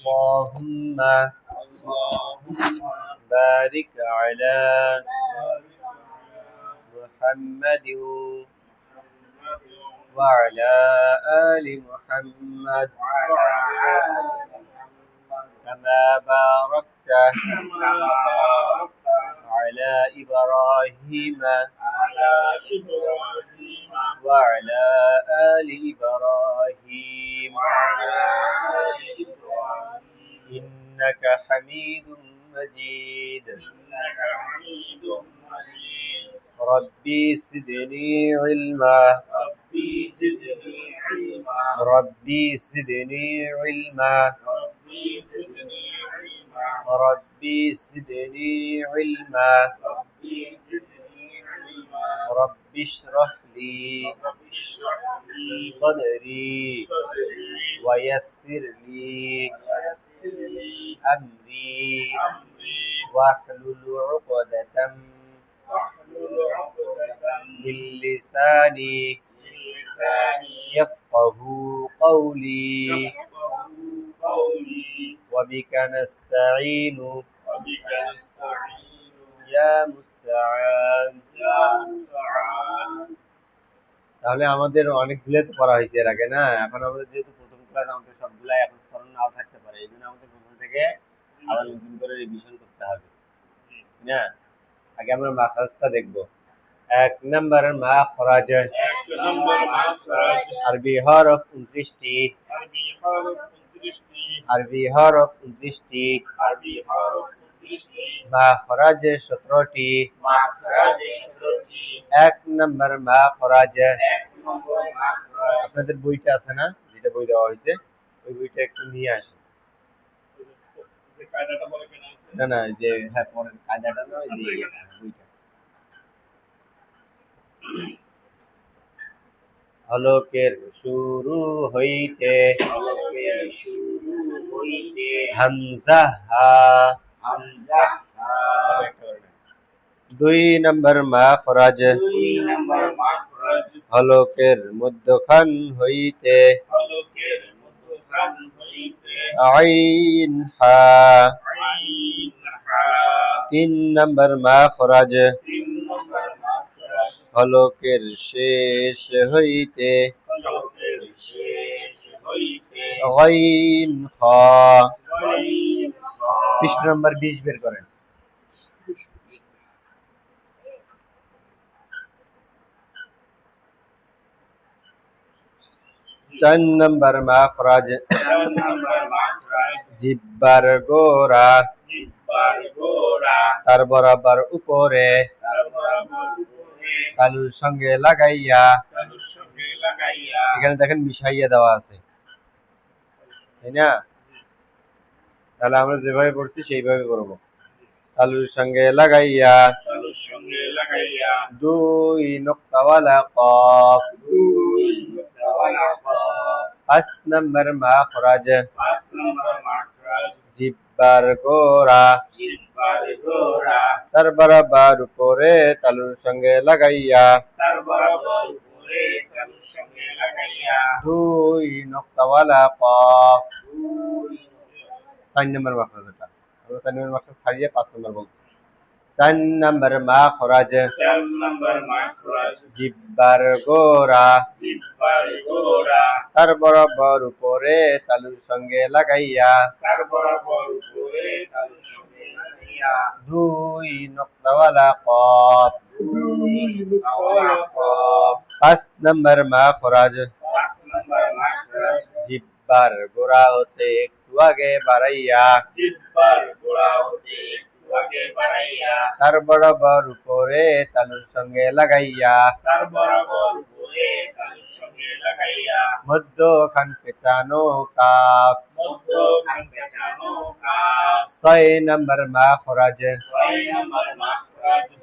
اللهم بارك على محمد وعلى آل محمد كما باركت على إبراهيم وعلى آل إبراهيم إنك حميد مجيد ربي زدني علما ربي زدني علما ربي زدني علما رب اشرح لي صدري ويسر لي أمري واحلل عقدة من لساني يفقه قولي وبك نستعين يا مستعان তাহলে আমাদের অনেকগুলো তো পড়া হয়েছে এর আগে না, এখন আমাদের যেহেতু প্রথম ক্লাস আমাদের সবগুলাই এখন স্মরণ নাও থাকতে পারে, এই জন্য আমাদের প্রথম থেকে আবার নতুন করে রিভিশন করতে হবে না। আগে আমরা মাখরাজটা দেখব। এক নম্বর মাখরাজ, আরবি হরফ 29টি, আরবি হরফ 29টি, মাখরাজ 17টি। এক নম্বর মাখরাজ, আপনাদের বইটা আছে না, যেটা বই দেওয়া হয়েছে ওই বইটা একটু নিয়ে আসেন। না না, যে হ্যাঁ পরের কায়দাটা নয়, বইটা হলকের শুরু হইতে হামজা হা। দুই নম্বর মাখরাজ, হলকের মধ্যখান হইতে আইন হা। তিন নম্বর মাখরাজ, হলকের শেষ হইতে গাইন খা। পৃষ্ঠা নম্বর 20 বের করেন। চার নম্বর মাখরাজ, জিব্বার গোরা তার বরাবর উপরে তালুর সঙ্গে লাগাইয়া, এখানে দেখেন মিশাইয়া দেওয়া আছে, তাই না? তাহলে আমরা যেভাবে পড়ছি সেইভাবে করবো। তালুর সঙ্গে লাগাইয়া, দুই নুক্তাওয়ালা কফ। পাঁচ নম্বর মাখরাজ, জিব্বার গোরা তার বরাবর উপরে তালুর সঙ্গে লাগাইয়া, দুই নুক্তাওয়ালা কফ। 4 নম্বর মাখরাজ, এটা আমরা 4 নম্বর মাখরাজ ছাড়িয়ে 5 নম্বর বলছি। 4 নম্বর মাখরাজ, জিব্বার গোরা তার বরাবর উপরে তালুর সঙ্গে লাগাইয়া, দুই নুক্তাওয়ালা কফ। 5 নম্বর মাখরাজ, জিব্বার গোড়া হতে একটু আগে বাড়াইয়া, তার বরাবর উপরে তালুর সঙ্গে লাগাইয়া, মধ্যখান পেঁচানো কাফ। 6 নম্বর মাখরাজ,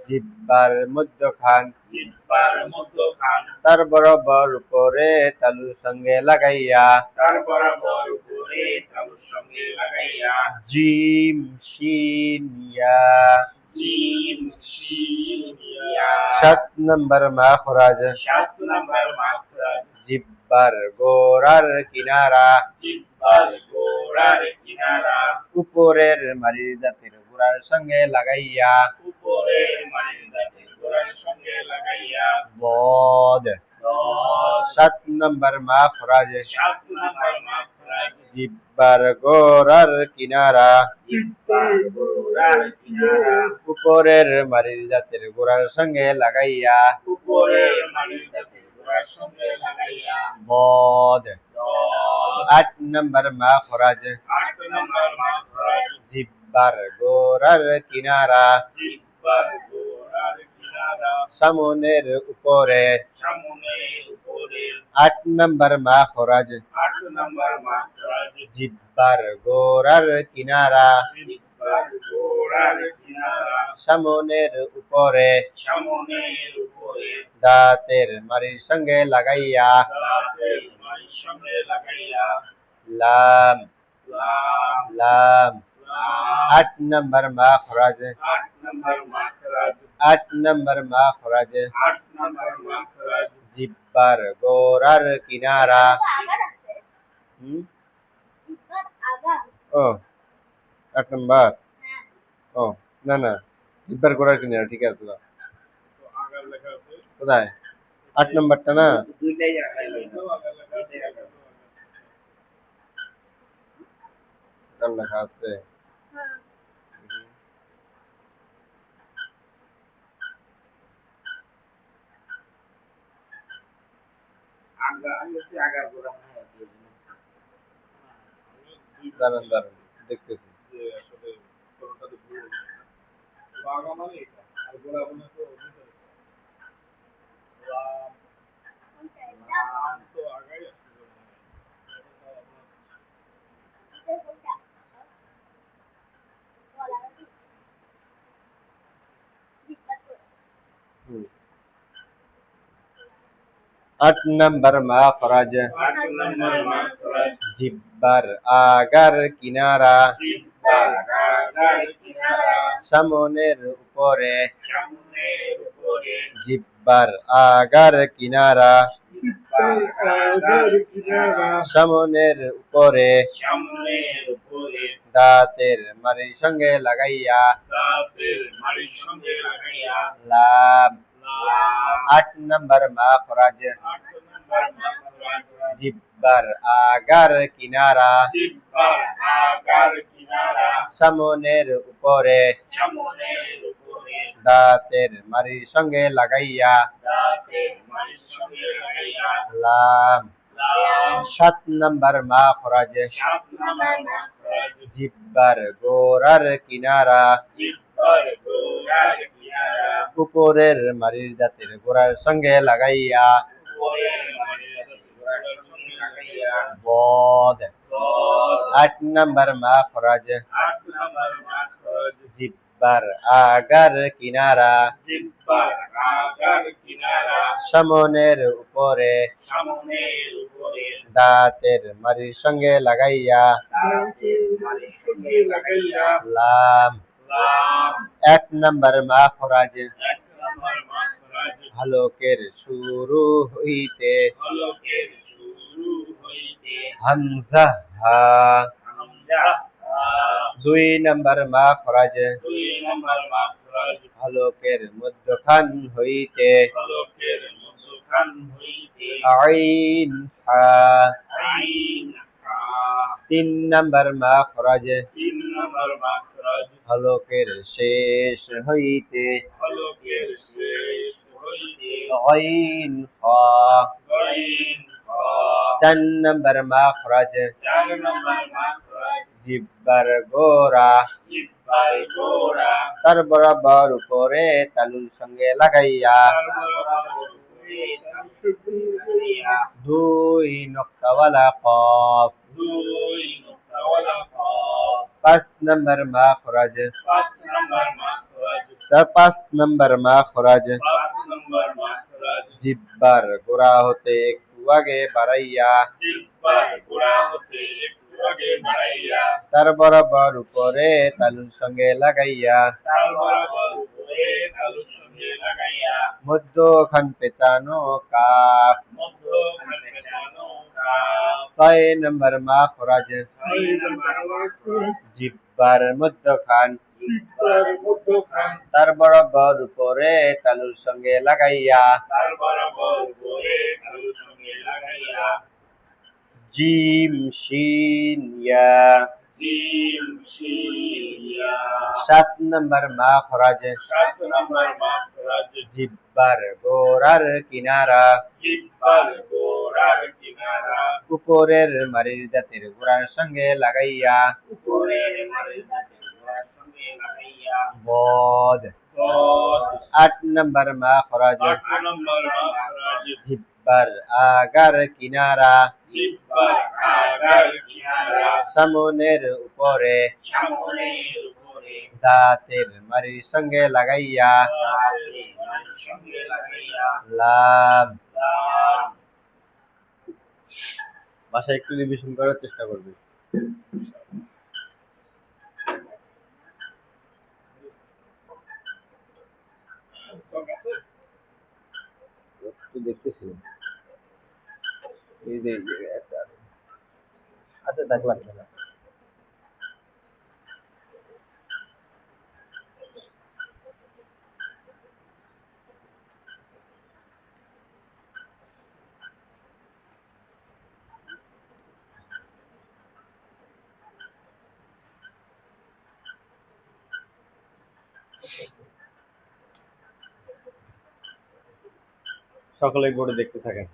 জিব্বার মধ্যখান তার বরাবর উপরে তালুর সঙ্গে লাগাইয়া, জিম শিন ইয়া। 7 নম্বর মাখরাজ, জিব্বার গোড়ার কিনারা গোড়ার কিনারা উপরের মারির দাঁতের গোড়ার সঙ্গে লাগাইয়া উপরের মানির দাঁতের গোড়ার সঙ্গে লাগাইয়া বদ দল 7 নম্বর মাখরাজ 7 নম্বর মাখরাজ জিব্বার গোড়ার কিনারা জিহ্বার গোড়ার কিনারা উপরের মারির দাঁতের গোড়ার সঙ্গে লাগাইয়া উপরের মানির দাঁতের গোড়ার সঙ্গে লাগাইয়া বদ দল 8 নম্বর মাখরাজ 8 নম্বর মাখরাজ জিব্বার গোড়ার কিনারা জিহ্বার গোড়ার কিনারা সামনের উপরে সামনের উপরে 8 নম্বর মাখরাজ 8 নম্বর মাখরাজ জিব্বার গোড়ার কিনারা জিহ্বার গোড়ার কিনারা সামনের উপরে সামনের উপরে দাঁতের মারির সঙ্গে লাগাইয়া দাঁতের মাড়ির সঙ্গে লাগাইয়া লাম লাম লাম লাম 8 নম্বর মাখরাজ 8 নম্বর মাখরাজ 8 নম্বর মাখরাজ 8 নম্বর মাখরাজ জিব্বার গোড়ার কিনারা আগার আছে হুম? জিহ্বার আগার ও 8 নম্বর হ্যাঁ ও না না জিব্বার গোড়ার কিনারা ঠিক আছে না তো আগার লেখা আছে কোথায় 8 নম্বরটা না দুইটাই আগার লেখা আগার লেখা দুইটাই আগার কার লেখা আছে হ্যাঁ আগা আমি হচ্ছে আগার গোড়া মনে হয় দিয়ে দিলাম। দাঁড়ান দাঁড়ান দেখতেছি যে আসলে কোনটাতে ভুল হলো। তো আগা মানে এটা আর গোড়া মানে তো ভিতরে। লাম কোনটা এটা লাম তো আগাই আসছে মনে হয়। এটা তো আপনার এটা কোনটা বলা হবে জিহ্বার তো 8 নম্বর মাখরাজ 8 নম্বর মাখরাজ জিব্বার আগার কিনারা জিহ্বার আগার কিনারা সামনের উপরে সামনের উপরে জিব্বার আগার কিনারা জিহ্বার আগার কিনারা সামনের উপরে সামনের উপরে দাঁতের মারির সঙ্গে লাগাইয়া দাঁতের মাড়ির সঙ্গে লাগাইয়া লাম লাম 8 নম্বর মাখরাজ 8 নম্বর মাখরাজ জিব্বার আগার কিনারা জিহ্বার আগার কিনারা সামনের উপরে সামনের উপরে দাঁতের মারির সঙ্গে লাগাইয়া দাঁতের মাড়ির সঙ্গে লাগাইয়া লাম লাম 7 নম্বর মাখরাজ 7 নম্বর মাখরাজ জিব্বার গোড়ার কিনারা জিহ্বার গোড়ার কিনারা উপরের মারির দাঁতের গোড়ার সঙ্গে লাগাইয়া উপরের মাড়ির গোড়ার সঙ্গে লাগাইয়া বদ দল 8 নম্বর মাখরাজ 8 নম্বর মাখরাজ জিব্বার আগার কিনারা জিহ্বার আগার কিনারা সামনের উপরে সামনের উপরে দাঁতের মারির সঙ্গে লাগাইয়া দাঁতের মাড়ির সঙ্গে লাগাইয়া লাম লাম 1 নম্বর মাখরাজ 1 নম্বর মাখরাজ হালকের শুরু হইতে হলকের শুরু হইতে হামজা হা হামজা 2 নম্বর মাখরাজ 2 নম্বর মাখরাজ হালকের মধ্যখান হইতে হলকের মধ্যখান হইতে আইন হা আইন হা 3 নম্বর মাখরাজ 3 নম্বর মাখরাজ হালকের শেষ হইতে হলকের শেষ হইতে আইন হা আইন হা 4 নম্বর মাখরাজ 4 নম্বর মাখরাজ জিব্বার গোড়া জিহ্বার গোড়া তার বরাবর উপরে তালুর সঙ্গে লাগাইয়া তার বরাবর উপরে তার সঙ্গে লাগাইয়া 2 নক্তাওয়ালা কফ 2 নোক্তাওয়ালা কফ 5 নম্বর মাখরাজ 5 নম্বর মাখরাজ 5 নম্বর মাখরাজ 5 নম্বর মাখরাজ জিব্বার গোড়া হতে একটু আগে বাড়াইয়া জিহ্বার গোড়া হতে একটু আগে বাড়াইয়া তার বরাবর উপরে তালুর সঙ্গে লাগাইয়া তার বরাবর উপরে তালুর সঙ্গে লাগাইয়া মধ্যখান পেঁচানো কাফ মধ্যখানে পেঁচানো কাফ ছয় নম্বর মাখরাজ ছয় নাম্বার মাখরাজ জিহ্বার মধ্যখান জিহ্বার মধ্যখান তার বরাবর উপরে তালুর সঙ্গে লাগাইয়া তার বরাবর উপরে তালুর সঙ্গে লাগাইয়া জিম শিন ইয়া জিম শিন ইয়া সাত নম্বর মাখরাজ সাত নাম্বার মাখরাজ জিহ্বার গোড়ার কিনারা জিহ্বার গোড়ার কিনারা উপরের মারির দাঁতের গোড়ার সঙ্গে লাগাইয়া উপরের মারির দাঁতের গোড়ার সঙ্গে লাগাইয়া বদ বদ আট নম্বর মাখরাজ আট নাম্বার মাখরাজ জিহ্বার আগার কিনারা জিহ্বার আগার কিনারা সামনের উপরে সামনের উপরে দাঁতের মারির সঙ্গে লাগাইয়া দাঁতের মারির সঙ্গে লাগাইয়া লাম লাম বাসায় একটু রিভিশন করার চেষ্টা করবে সব আছে একটু দেখতেছি এই যে একটা আছে আচ্ছা দেখলাম সকলেই বোর্ডে দেখতে থাকেন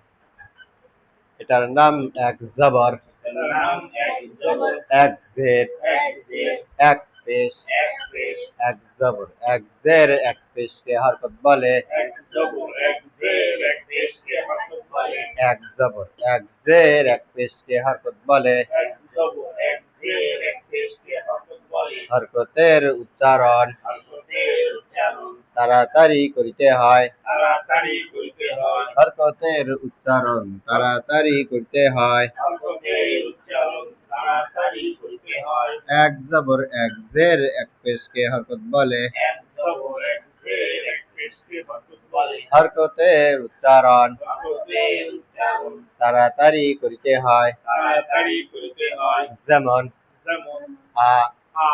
এটার নাম এক জবর এর নাম এক জবর এক জের এক জের এক পেশ এক পেশ এক জবর এক জের এক পেশকে হরকত বলে এক জবর এক জের এক পেশকে হরকত বলে এক জবর এক জের এক পেশকে হরকত বলে এক জবর এক জের এক পেশকে হরকত বলে হরকতের উচ্চারণ হরকতের উচ্চারণ তাড়াতাড়ি করিতে হয় তাড়াতাড়ি করিতে হয় হরকতের উচ্চারণ তাড়াতাড়ি করতে হয় হরকতের উচ্চারণ তাড়াতাড়ি করিতে হয় এক জবর এক জের এক পেশকে হরকত বলে এক জবর এক জের এক পেশকে হরকত বলে হরকতের উচ্চারণ হরকতের উচ্চারণ তাড়াতাড়ি করিতে হয় তাড়াতাড়ি করিতে হয় যেমন যেমন আ আ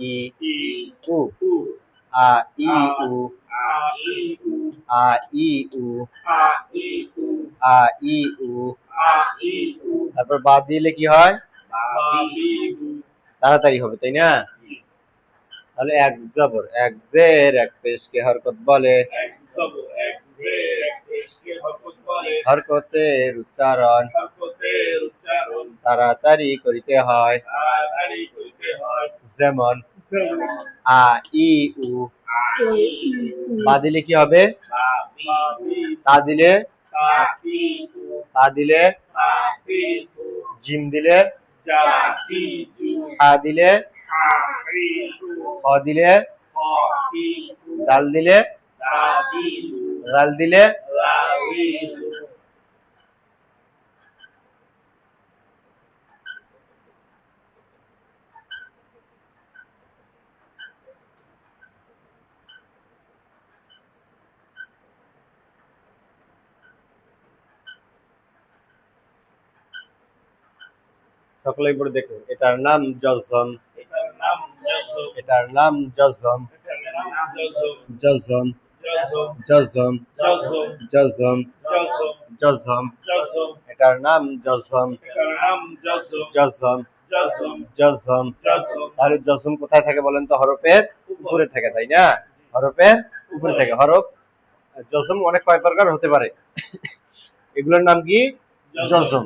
ই ই উ উ আ ই উ আ ই উ আ ই উ আ ই উ আ ই উ আ ই উ তারপর বাদ দিলে কি হয় আ ই উ তাড়াতাড়ি হবে তাই না তাহলে এক জবর এক জের এক পেশকে হরকত বলে এক জবর এক জের এক পেশকে হরকত বলে হরকতের উচ্চারণ হরকতের উচ্চারণ তাড়াতাড়ি করিতে হয় তাড়াতাড়ি করিতে হয় যেমন যেমন আ ই উ আ ই উ বা দিলে কি হবে বা বি তা দিলে তা পি উ তা দিলে তা পি উ জিম দিলে যা জি জু আ দিলে হা রি উ খ দিলে হ পি উ দাল দিলে দা দি উ রাল দিলে লা রি উ সকলেই পড়ে দেখুন এটার নাম জজম এটার নাম জজম এটার নাম জজম এটার নাম জজম জজম জজম জজম জজম জজম জজম জজম জজম এটার নাম জজম এটার নাম জজম জজম জজম জজম জজম তাহলে জজম কোথায় থাকে বলেন তো হরফের উপরে থাকে তাই না হরফের উপরে থাকে হরফ জজম অনেক কয় প্রকার হতে পারে এগুলোর নাম কি জজম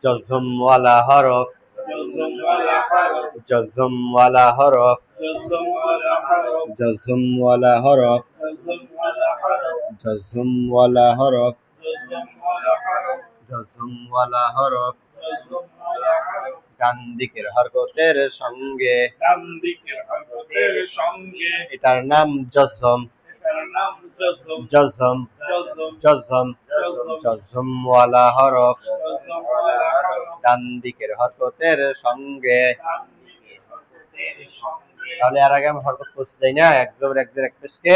জজম ওয়ালা হরফ জজম ওয়ালা হরফ জজম ওয়ালা হরফ জজম ওয়ালা হরফ জজম ওয়ালা হরফ জজম ওয়ালা হরফ জজম ওয়ালা হরফ জজম ওয়ালা হরফ জজম ওয়ালা হরফ জজম ওয়ালা হরফ ডান দিকের হরকতের সঙ্গে ডান দিকের হরকতের সঙ্গে এটার নাম জজম এটার নাম জজম জজম জজম জজম জজম জজম ওয়ালা হরফ জজম ওয়ালা হরফ ডান দিকের হরকতের সঙ্গে ডান দিকের হরকতের সঙ্গে তাহলে এর আগে আমি হরকত করছি তাই না এক জবর এক জের এক পেশকে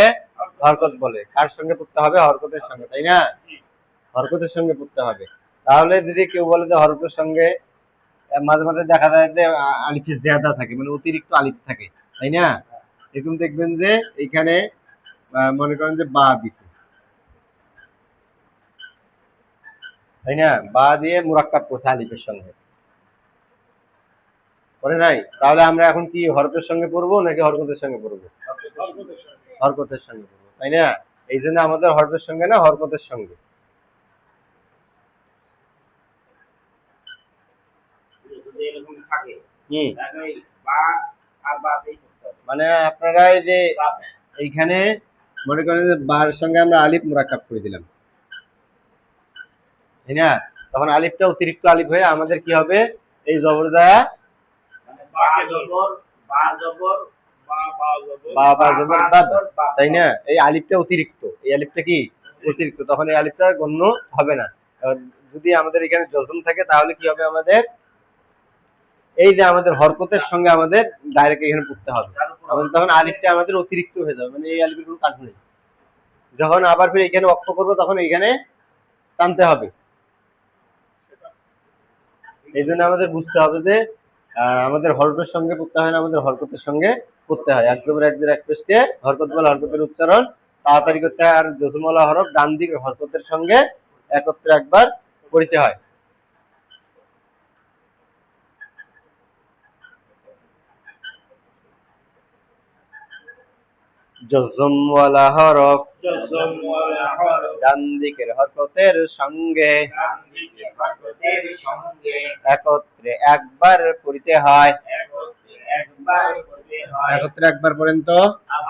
হরকত বলে কার সঙ্গে পড়তে হবে হরকতের সঙ্গে তাই না হরকতের সঙ্গে পড়তে হবে। তাহলে যদি কেউ বলে যে হরফের সঙ্গে মাঝে মাঝে দেখা যায় যে আলিফে জিয়াদা থাকে, মানে অতিরিক্ত আলিফ থাকে, তাই না? এরকম দেখবেন যে এখানে মনে করেন যে বা দিছে, তাই না? বা দিয়ে মুরাক্কাব করছে আলিফের সঙ্গে, করে নাই? তাহলে আমরা এখন কি হরফের সঙ্গে পড়বো নাকি হরকতের সঙ্গে পড়বো? হরকতের সঙ্গে পড়বো, তাই না? এই জন্য আমাদের হরফের সঙ্গে না, হরকতের সঙ্গে। যদি এরকম থাকে হুম, তাহলে ওই বা আর বাতেই করতে হবে। মানে আপনারা এই যে এইখানে মনে করেন যে বার সঙ্গে আমরা আলিফ মুরাক্কাব করে দিলাম, তাই না? তখন আলিফটা অতিরিক্ত আলিফ হয়ে আমাদের কি হবে, এই জবরদা মানে বা জবর বা জবর বা বা জবর বা, তাই না? এই আলিফটা অতিরিক্ত, এই আলিফটা কি অতিরিক্ত, তখন এই আলিফটা গণ্য হবে না। যদি আমাদের এখানে জজম থাকে তাহলে কি হবে, আমাদের এই যে আমাদের হরকতের সঙ্গে আমাদের ডাইরেক্ট এখানে পড়তে হবে, আমাদের তখন আলিফটা আমাদের অতিরিক্ত হয়ে যাবে, মানে এই আলিফের কোনো কাজ নেই। যখন আবার ফিরে এখানে ওয়াক্ফ করবো তখন এখানে টানতে হবে। এই জন্য আমাদের বুঝতে হবে যে আমাদের হরফের সঙ্গে পড়তে হয় না, আমাদের হরকতের সঙ্গে পড়তে হয়। এক জবর এক জের এক পেশকে হরকত বলা, হরকতের উচ্চারণ তাড়াতাড়ি করতে হয়, আর জজমওয়ালা হরফ ডান দিক হরকতের সঙ্গে একত্রে একবার পড়তে হয়। জজমওয়ালা হরফ জজম ওয়ালা হরফ ডান দিকের হরকতের সঙ্গে ডান দিকে হরকতের সঙ্গে একত্রে একবার পড়তে হয়। একত্রে একবার করতে হয়। একত্রে একবার পড়েন তো, আব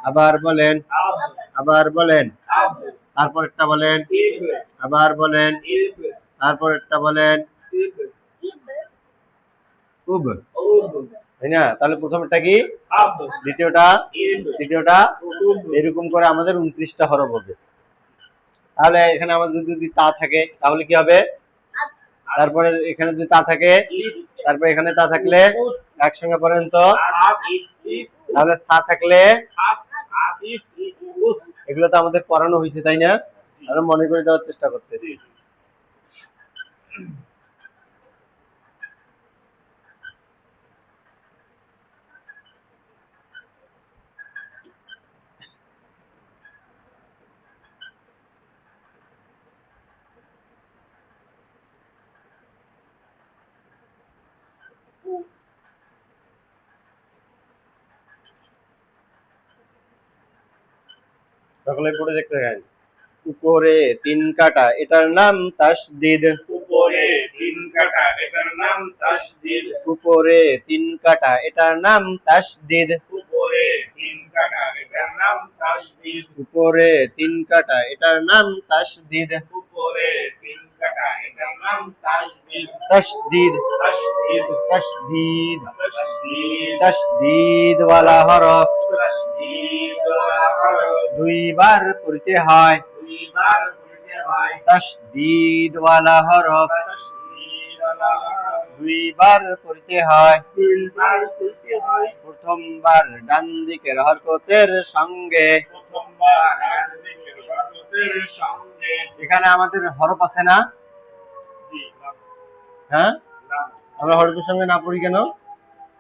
আবার বলেন, আব আবার বলেন, আব তারপর একটা বলেন, ইব আবার বলেন, ইব তারপর একটা বলেন, ইব ইব উব, উব তাই না? তাহলে প্রথমটা কি, আব দ্বিতীয়টা, ইব তৃতীয়টা, উব এরকম করে আমাদের 29টা হরফ হবে। তাহলে এখানে আমাদের যদি তা থাকে তাহলে কি হবে, তারপরে এখানে যদি তা থাকে, ইব তারপরে এখানে তা থাকলে একসঙ্গে পড়েন তো, আব ইব ইব তাহলে তা থাকলে আব আব ইব ইব উব এগুলো তো আমাদের পড়ানো হয়েছে, তাই না? আমরা মনে করে দেওয়ার চেষ্টা করতেছি। সকলে পড়ে দেখতে পারেন। উপরে 3 কাটা, এটার নাম তাসদিদ। উপরে তিন কাটা এটার নাম তাসদিদ। উপরে 3 কাটা, এটার নাম তাসদিদ। উপরে তিন কাটা এটার নাম তাসদিদ। উপরে 3 কাটা, এটার নাম তাসদিদ। উপরে তিন কাটা এটার নাম তাসদিদ। তাসদিদ, তাসদিদ তাসদিদ, তাসদিদ তাসদিদ ওয়ালা হরফ তাসদিদ ওয়ালা হরফ 2 বার পড়তে হয়। দুইবার পড়তে হয়। তাসদিদ ওয়ালা হরফ তাসদিদ ওয়ালা হরফ 2 বার পড়তে হয়। দুইবার পড়তে হয়। প্রথমবার ডান দিকের হরকতের সঙ্গে। প্রথমবার ডান দিকের হরকতের সঙ্গে। এখানে আমাদের হরফ আছে না? জি নাম হ্যাঁ, নাম আমরা হরফের সঙ্গে না পড়ি কেন?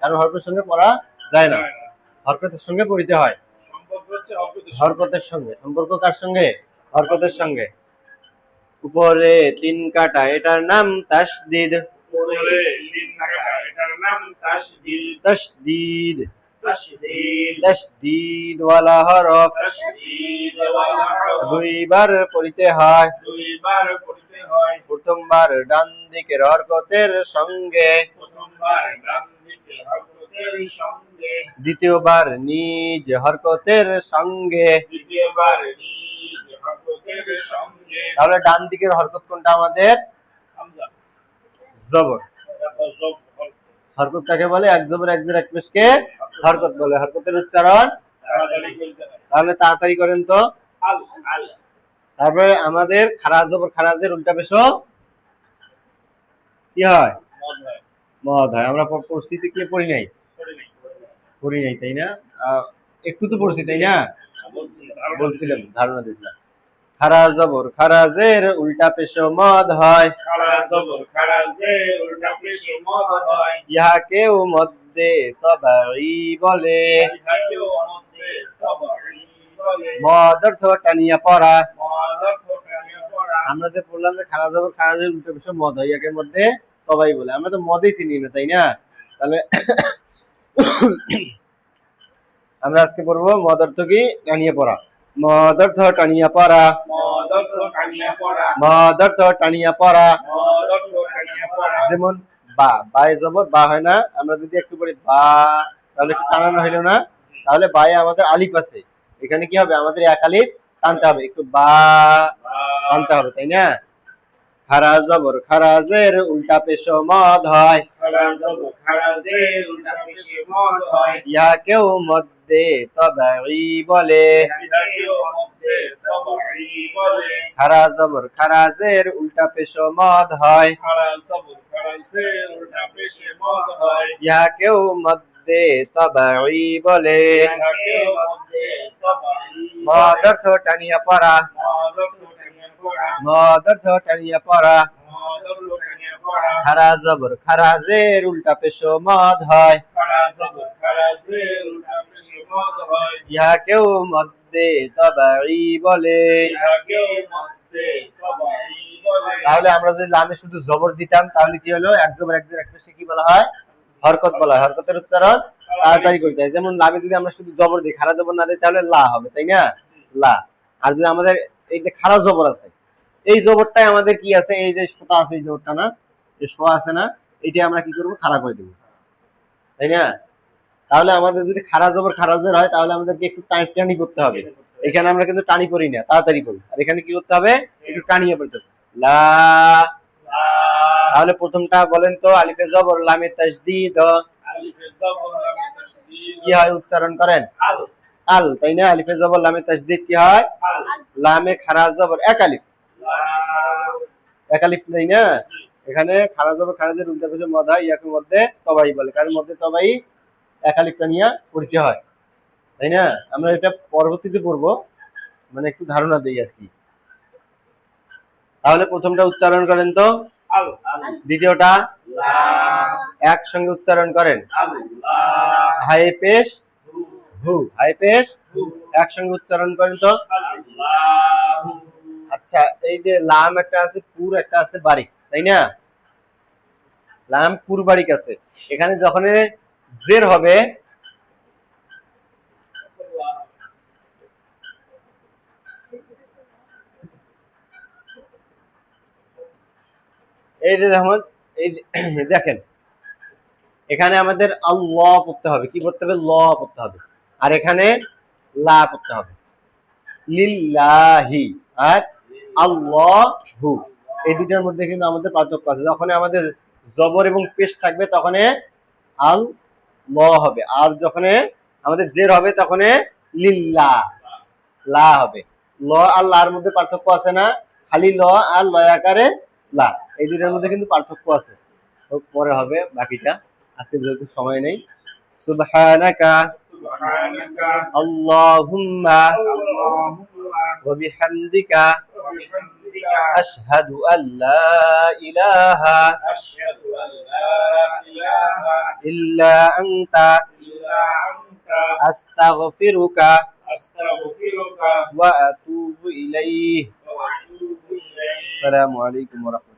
কারণ হরফের সঙ্গে পড়া যায় না, হরকতের সঙ্গে পড়িতে হয়। সম্পর্ক হচ্ছে অপ্রতিষ্ঠিত। হরকতের সঙ্গে সম্পর্ক কার সঙ্গে? হরকতের সঙ্গে। উপরে 3 কাটা, এটার নাম তাসদিদ। উপরে তিন কাটা এটার নাম তাসদিদ। তাসদিদ, তাসদিদ তাসদিদ ওয়ালা হরফ তাসদিদ ওয়ালা হরফ 2 বার পড়িতে হয়। দুইবার পড়তে হয়। প্রথমবার ডান দিকের হরকতের সঙ্গে, প্রথমবার ডান দিকে হরকতের সঙ্গে। দ্বিতীয়বার নিজ হরকতের সঙ্গে। দ্বিতীয়বার নিজ হরকতের সঙ্গে। তাহলে ডান দিকের হরকত কোনটা আমাদের? হামজা জবর। তারপর জব হরকত। হরকত কাকে বলে? এক জবর এক জের এক পেশকে হরকত বলে। হরকতের উচ্চারণ তাড়াতাড়ি করতে হয়। তাহলে তাড়াতাড়ি করেন তো। আল আল তারপরে আমাদের খারাজ জবর খারাজের উল্টা পেশ কি হয়? মদ হয়। মদ হয়। আমরা পরিস্থিতি কি পড়ি নাই? পড়ে নেই। পড়ি নাই, তাই না? একটু তো পড়ছি, তাই না? বলছি বলছিলাম, ধারণা দিয়েছিলাম। খারা জবর খারাজের উল্টা পেশ মদ হয় খারা জবর খারা জের উল্টা পেশ মদ হয় ইহাকেও মধ্যে তবাই বলে ইহাকেও মধ্যে তবাই বলে মদ অর্থ টানিয়া পড়া মদ অর্থ টানিয়া পড়া আমরা যে বললাম যে খারা জবর খারাজের উল্টা পেশ মদ হয় ইহাকের মধ্যে তবাই বলে আমরা তো মদই চিনি না তাই না তাহলে আমরা আজকে পড়বো মদ অর্থ কি টানিয়ে পড়া মদ অর্থ টানিয়া পড়া মদ অর্থ টানিয়া পড়া মদ অর্থ টানিয়া পড়া মদ অর্থ টানিয়া পড়া যেমন বা বায়ে জবর বা হয় না আমরা যদি একটু পড়ি বা তাহলে একটু টানানো হইলো না তাহলে বায়ে আমাদের আলিফ আছে এখানে কি হবে আমাদের এক আলিফ টানতে হবে একটু বা টানতে হবে তাই না খারা জবর খারাজের উল্টা পেশ মদ হয় খারা জবর খারা জের উল্টা পেশ মদ হয় ইহাকেও মধ্যে তবাই বলে ইহাকেও মধ্যে তবাই বলে খারা জবর খারাজের উল্টা পেশ মদ হয় খারা জবর খারা জের উল্টা পেশ মদ হয় ইহাকেও মধ্যে তবাই বলে ইহাকেও মধ্যে তবাই মদ অর্থ টানিয়া পড়া মদ অর্থ টানিয়া পড়া মদ অর্থ টানিয়া পড়া মদ অর্থ টানিয়া পড়া খারা জবর খারাজের উল্টা পেশ মদ হয় খারা জবর খারা জের উল্টা পেশ মদ হয় ইহাকেও মধ্যে তবাই বলে ইহাকেও মধ্যে তবাই বলে তাহলে আমরা যদি লামে শুধু জবর দিতাম তাহলে কি হলো এক জবর এক জের এক পেশে কি বলা হয় হরকত বলা হয় হরকতের উচ্চারণ তাড়াতাড়ি করতে হয় যেমন লামে যদি আমরা শুধু জবর দিই খারা জবর না দিই তাহলে লা হবে তাই না লা আর যদি আমাদের এই যে খারা জবর আছে এই জবরটাই আমাদের কি আছে এই যে সোটা আছে এই জবরটা না এই শো আছে না এইটা আমরা কি করব খাড়া করে দেব তাই না তাহলে আমাদের যদি খারা জবর খারাজের হয় তাহলে আমাদেরকে একটু টানি করতে হবে এখানে আমরা কিন্তু টানি করি না তাড়াতাড়ি করি আর এখানে কি করতে হবে একটু টানিয়ে পড়তে হবে লা তাহলে প্রথমটা বলেন তো আলিফে জবর লামে তাসদীদ আলিফে জবর লাম তাসদীদ কি হয় উচ্চারণ করেন আল আল তাই না আলিফে জবর লামে তাসদীদ কি হয় আল লামে খারা জবর এক আলিফ এক আলিফ নেই না এখানে খারা জবর খারাজের উল্টা পেশে মদ হয় ইয়াকের মধ্যে তবাই বলে কারণ মধ্যে তবাই এক আলিফটা নিয়ে পড়তে হয় তাই না আমরা এটা পরবর্তীতে পড়বো মানে একটু ধারণা দেই আর কি তাহলে প্রথমটা উচ্চারণ করেন তো আল আল দ্বিতীয়টা লা একসঙ্গে উচ্চারণ করেন আল লা হাই পেশ হু হু হাই পেশ হু একসঙ্গে উচ্চারণ করেন তো আল্লাহু আচ্ছা এই যে লাম একটা আছে পুর একটা আছে বারিক তাই না লাম পুর বারিক আছে এখানে যখন জের হবে এই যে যেমন এই দেখেন এখানে আমাদের আল্লাহ পড়তে হবে কি পড়তে হবে ল পড়তে হবে আর এখানে লা পড়তে হবে লিল্লাহি আর আল্লাহু এই দুটার মধ্যে কিন্তু আমাদের পার্থক্য আছে যখন আমাদের জবর এবং পেশ থাকবে তখন আল ল হবে আর যখন আমাদের জের হবে তখন লিল্লাহ লা হবে ল আর লার মধ্যে পার্থক্য আছে না খালি ল আর লয় আকারে লা এই দুটার মধ্যে কিন্তু পার্থক্য আছে তো পরে হবে বাকিটা আজকে যেহেতু সময় নেই সুবহানাকা সুবহানাকা আল্লাহুম্মা আল্লাহুম্মা ওয়া বিহামদিকা ওয়া বিহামদিকা আশহাদু আল্লা ইলাহা আশহাদু আল্লা ইলাহা ইল্লা আনতা ইল্লা আনতা আস্তাগফিরুকা আস্তাগফিরুকা ওয়া আতুবু ইলাইহি ওয়া আতুবু ইলাইক আসসালামু আলাইকুম ওয়া রাহমাতুল্লাহ